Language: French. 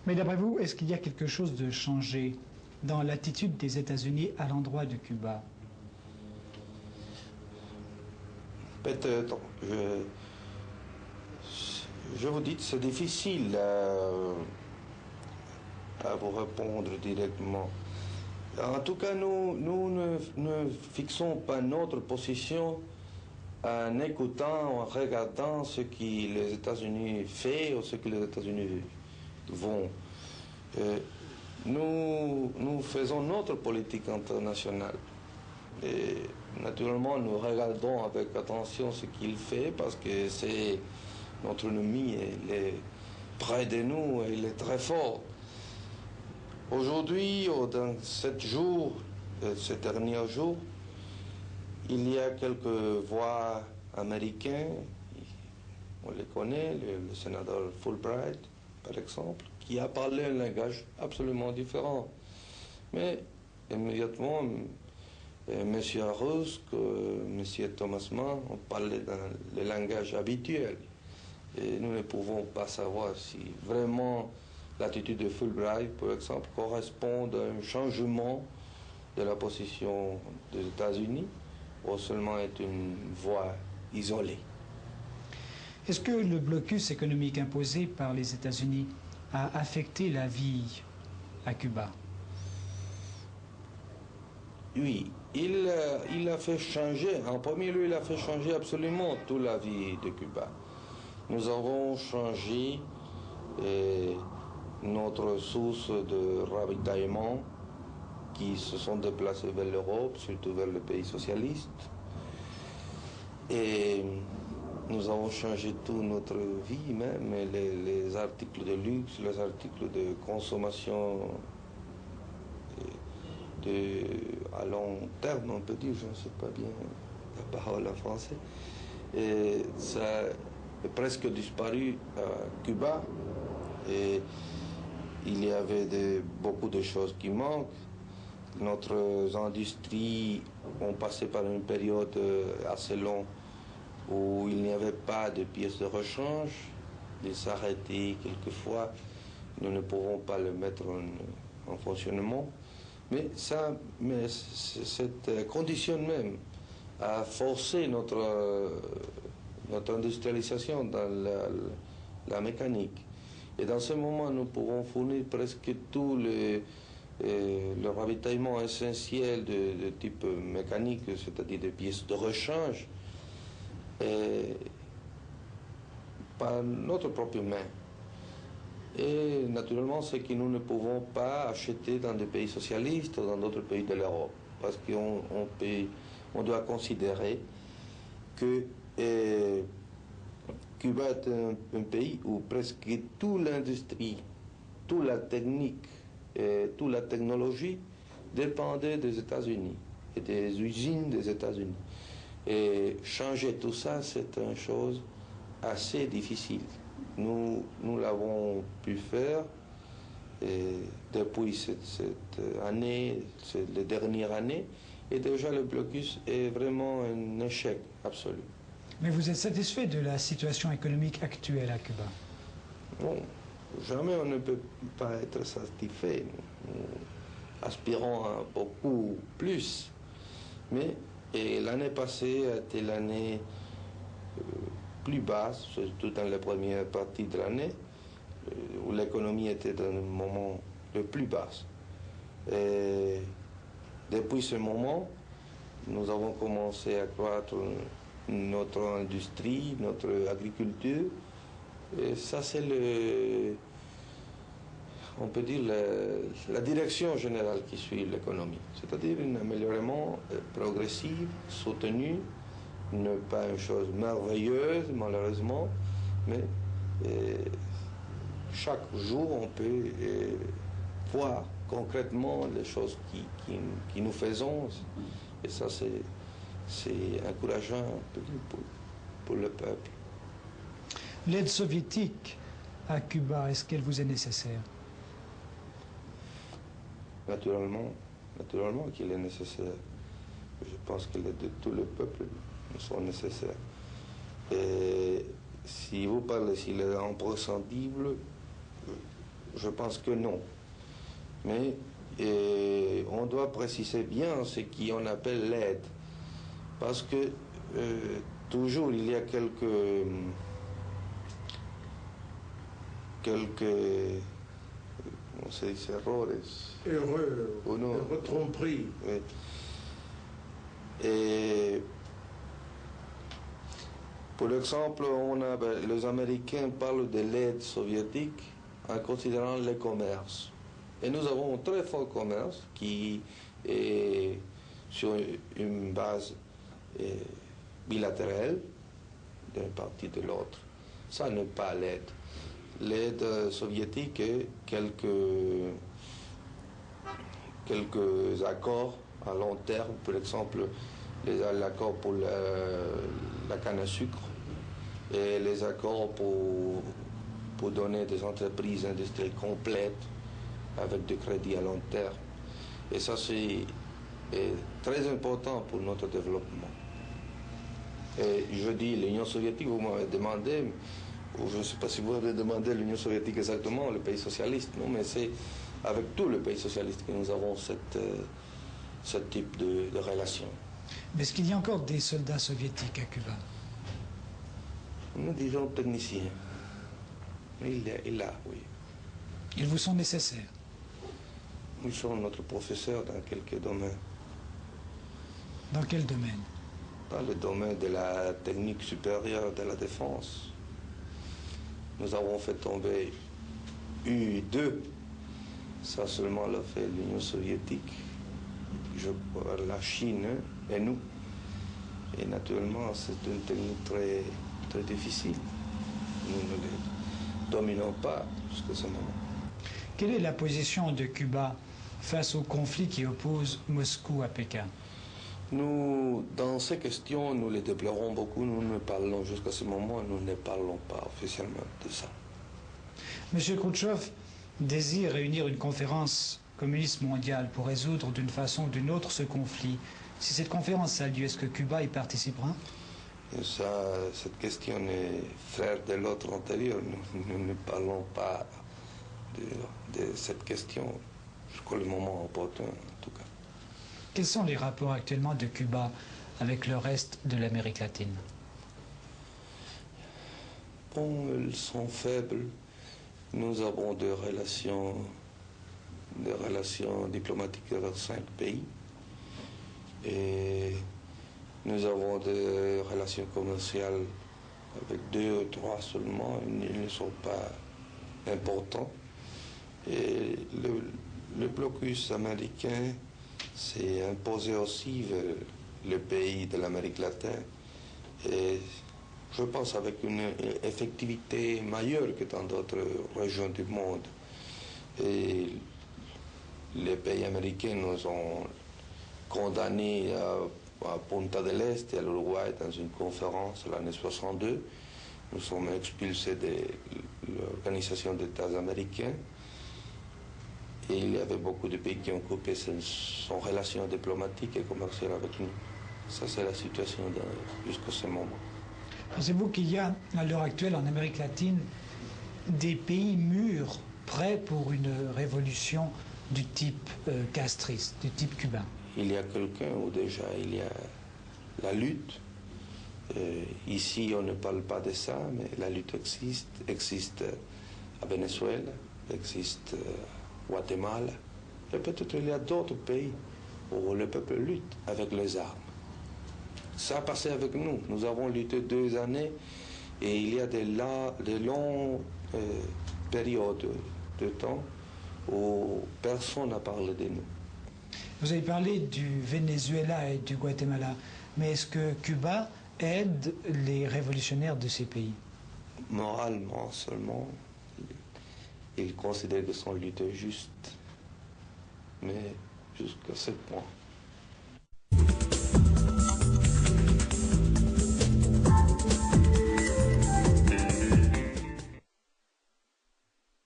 Mais d'après vous, est-ce qu'il y a quelque chose de changé dans l'attitude des États-Unis à l'endroit de Cuba? Peut-être. Je vous dis que c'est difficile à vous répondre directement. En tout cas, nous ne fixons pas notre position en écoutant, en regardant ce que les États-Unis font ou ce que les États-Unis vont. Nous faisons notre politique internationale. Et naturellement, nous regardons avec attention ce qu'il fait parce que c'est notre ennemi, il est près de nous et il est très fort. Aujourd'hui, dans ces derniers jours, il y a quelques voix américains, on les connaît, le sénateur Fulbright, par exemple, qui a parlé un langage absolument différent. Mais immédiatement, M. Arus, M. Thomas Mann ont parlé dans le langage habituel. Et nous ne pouvons pas savoir si vraiment l'attitude de Fulbright, par exemple, correspond à un changement de la position des États-Unis ou seulement est une voie isolée. Est-ce que le blocus économique imposé par les États-Unis a affecté la vie à Cuba? Oui, il a fait changer, en premier lieu, il a fait changer absolument toute la vie de Cuba. Nous avons changé notre source de ravitaillement qui se sont déplacés vers l'Europe, surtout vers les pays socialistes. Et nous avons changé toute notre vie, même les articles de luxe, les articles de consommation à long terme, on peut dire, je ne sais pas bien la parole en français. Et ça a presque disparu à Cuba. Et il y avait beaucoup de choses qui manquent. Notre industrie ont passé par une période assez longue où il n'y avait pas de pièces de rechange. Ils s'arrêtaient quelquefois. Nous ne pouvons pas le mettre en fonctionnement. Mais cette condition même a forcé notre industrialisation dans la mécanique. Et dans ce moment, nous pouvons fournir presque tout le ravitaillement essentiel de type mécanique, c'est-à-dire des pièces de rechange, par notre propre main. Et naturellement, c'est que nous ne pouvons pas acheter dans des pays socialistes ou dans d'autres pays de l'Europe, parce qu'on doit considérer que Cuba est un pays où presque toute l'industrie, toute la technique, toute la technologie dépendait des États-Unis et des usines des États-Unis. Et changer tout ça, c'est une chose assez difficile. Nous l'avons pu faire depuis cette année, les dernières années, et déjà le blocus est vraiment un échec absolu. Mais vous êtes satisfait de la situation économique actuelle à Cuba? Bon, jamais on ne peut pas être satisfait. Nous aspirons à beaucoup plus. Mais l'année passée a été l'année plus basse, surtout dans la première partie de l'année, où l'économie était dans le moment le plus bas. Et depuis ce moment, nous avons commencé à croître notre industrie, notre agriculture. Et ça, c'est on peut dire, la direction générale qui suit l'économie. C'est-à-dire un améliorement progressif, soutenu, ne pas une chose merveilleuse, malheureusement, mais chaque jour, on peut voir concrètement les choses qui nous faisons. Et ça, c'est encourageant pour le peuple. L'aide soviétique à Cuba, est-ce qu'elle vous est nécessaire? Naturellement qu'il est nécessaire. Je pense que l'aide de tout le peuple nous sont nécessaires. Et si vous parlez s'il est imprescindible, je pense que non. Mais on doit préciser bien ce qu'on appelle l'aide. Parce que toujours il y a quelques on se dit erreurs. Erreurs, tromperies. Oui. Et pour exemple, les Américains parlent de l'aide soviétique en considérant le commerce. Et nous avons un très fort commerce qui est sur une base bilatérale d'une partie de l'autre. Ça n'est pas l'aide. L'aide soviétique est quelques accords à long terme, par exemple l'accord pour la canne à sucre et les accords pour donner des entreprises industrielles complètes avec des crédits à long terme. Et ça, c'est très important pour notre développement. Et je dis l'Union soviétique, vous m'avez demandé, ou je ne sais pas si vous avez demandé l'Union soviétique exactement, le pays socialiste, non, mais c'est avec tous les pays socialistes que nous avons ce type de relation. Mais est-ce qu'il y a encore des soldats soviétiques à Cuba? Nous disons techniciens. Il y a, oui. Ils vous sont nécessaires? Ils sont notre professeur dans quelques domaines. Dans quel domaine? Dans le domaine de la technique supérieure de la défense. Nous avons fait tomber U-2. Ça seulement l'a fait l'Union soviétique, la Chine et nous. Et naturellement, c'est une technique très, très difficile. Nous ne les dominons pas jusqu'à ce moment. Quelle est la position de Cuba face au conflit qui oppose Moscou à Pékin? Nous, dans ces questions, nous les déplorons beaucoup. Nous ne parlons jusqu'à ce moment, nous ne parlons pas officiellement de ça. M. Khrouchtchev désire réunir une conférence communiste mondiale pour résoudre d'une façon ou d'une autre ce conflit. Si cette conférence a lieu, est-ce que Cuba y participera? Et ça, cette question est frère de l'autre antérieur. Nous ne parlons pas de cette question jusqu'au moment opportun, en tout cas. Quels sont les rapports actuellement de Cuba avec le reste de l'Amérique latine? Bon, ils sont faibles. Nous avons des relations diplomatiques avec 5 pays. Et nous avons des relations commerciales avec 2 ou 3 seulement. Ils ne sont pas importants. Et le blocus américain s'est imposé aussi vers les pays de l'Amérique latine. Et je pense avec une effectivité meilleure que dans d'autres régions du monde. Et les pays américains nous ont condamnés à Punta del Este, à l'Uruguay, dans une conférence l'année 62. Nous sommes expulsés de l'Organisation des États américains. Et il y avait beaucoup de pays qui ont coupé son relation diplomatique et commerciale avec nous. Ça, c'est la situation jusqu'à ce moment. Pensez-vous qu'il y a, à l'heure actuelle, en Amérique latine, des pays mûrs, prêts pour une révolution du type castriste, du type cubain? Il y a quelqu'un où déjà il y a la lutte. Ici, on ne parle pas de ça, mais la lutte existe à Venezuela, existe à Guatemala. Et peut-être il y a d'autres pays où le peuple lutte avec les armes. Ça a passé avec nous. Nous avons lutté 2 années et il y a de longues périodes de temps où personne n'a parlé de nous. Vous avez parlé du Venezuela et du Guatemala, mais est-ce que Cuba aide les révolutionnaires de ces pays? Moralement seulement, il considère que son lutte est juste, mais jusqu'à ce point.